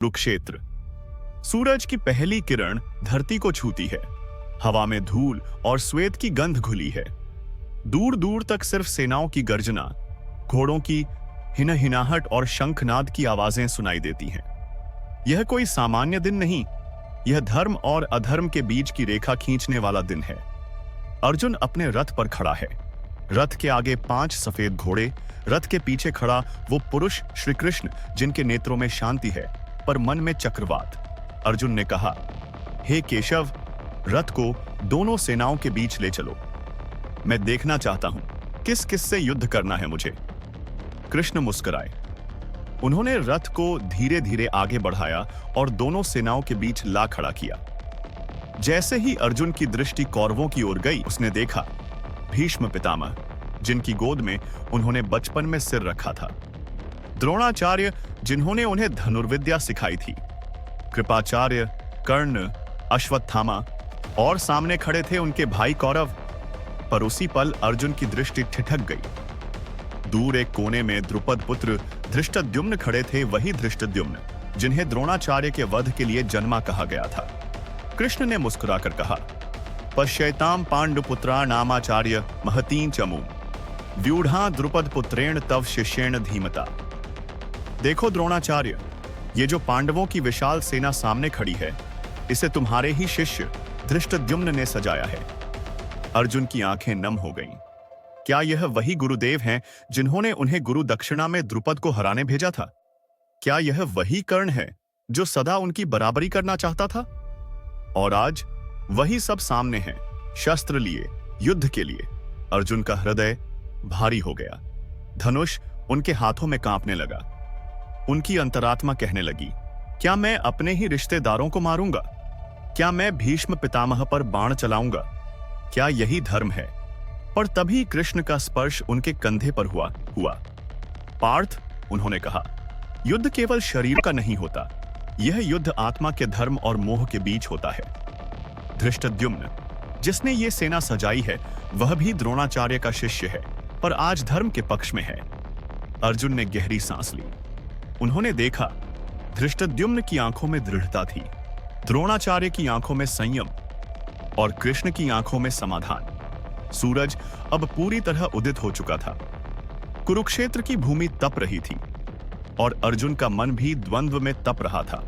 कुरुक्षेत्र। सूरज की पहली किरण धरती को छूती है। हवा में धूल और श्वेत की गंध घुली है। दूर दूर तक सिर्फ सेनाओं की गर्जना, घोड़ों की हिनहिनाहट और शंखनाद की आवाजें सुनाई देती हैं। यह कोई सामान्य दिन नहीं, यह धर्म और अधर्म के बीच की रेखा खींचने वाला दिन है। अर्जुन अपने रथ पर खड़ा है। रथ के आगे 5 सफेद घोड़े, रथ के पीछे खड़ा वो पुरुष श्री कृष्ण, जिनके नेत्रों में शांति है पर मन में चक्रवात। अर्जुन ने कहा, हे केशव, रथ को दोनों सेनाओं के बीच ले चलो। मैं देखना चाहता हूं किस किस से युद्ध करना है मुझे। कृष्ण मुस्कुराए। उन्होंने रथ को धीरे धीरे आगे बढ़ाया और दोनों सेनाओं के बीच ला खड़ा किया। जैसे ही अर्जुन की दृष्टि कौरवों की ओर गई, उसने देखा भीष्म पितामह, जिनकी गोद में उन्होंने बचपन में सिर रखा था, द्रोणाचार्य, जिन्होंने उन्हें धनुर्विद्या सिखाई थी, कृपाचार्य, कर्ण, अश्वत्थामा, और सामने खड़े थे उनके भाई कौरव। पर उसी पल अर्जुन की दृष्टि ठिठक गई। दूर एक कोने में द्रुपद पुत्र धृष्टद्युम्न खड़े थे, वही धृष्टद्युम्न जिन्हें द्रोणाचार्य के वध के लिए जन्मा कहा गया था। कृष्ण ने मुस्कुराकर कहा, पश्यताम पांडुपुत्रा नामाचार्य महतीं चमू व्यूढ़ा द्रुपद पुत्रेण तव शिष्येण धीमता। देखो द्रोणाचार्य, ये जो पांडवों की विशाल सेना सामने खड़ी है, इसे तुम्हारे ही शिष्य धृष्टद्युम्न ने सजाया है। अर्जुन की आंखें नम हो गईं। क्या यह वही गुरुदेव हैं जिन्होंने उन्हें गुरु दक्षिणा में द्रुपद को हराने भेजा था? क्या यह वही कर्ण है जो सदा उनकी बराबरी करना चाहता था? और आज वही सब सामने हैं, शस्त्र लिए, युद्ध के लिए। अर्जुन का हृदय भारी हो गया। धनुष उनके हाथों में कांपने लगा। उनकी अंतरात्मा कहने लगी, क्या मैं अपने ही रिश्तेदारों को मारूंगा? क्या मैं भीष्म पितामह पर बाण चलाऊंगा? क्या यही धर्म है? पर तभी कृष्ण का स्पर्श उनके कंधे पर हुआ। पार्थ, उन्होंने कहा, युद्ध केवल शरीर का नहीं होता, यह युद्ध आत्मा के धर्म और मोह के बीच होता है। धृष्टद्युम्न, जिसने ये सेना सजाई है, वह भी द्रोणाचार्य का शिष्य है, पर आज धर्म के पक्ष में है। अर्जुन ने गहरी सांस ली। उन्होंने देखा, धृष्टद्युम्न की आंखों में दृढ़ता थी, द्रोणाचार्य की आंखों में संयम और कृष्ण की आंखों में समाधान। सूरज अब पूरी तरह उदित हो चुका था। कुरुक्षेत्र की भूमि तप रही थी और अर्जुन का मन भी द्वंद्व में तप रहा था।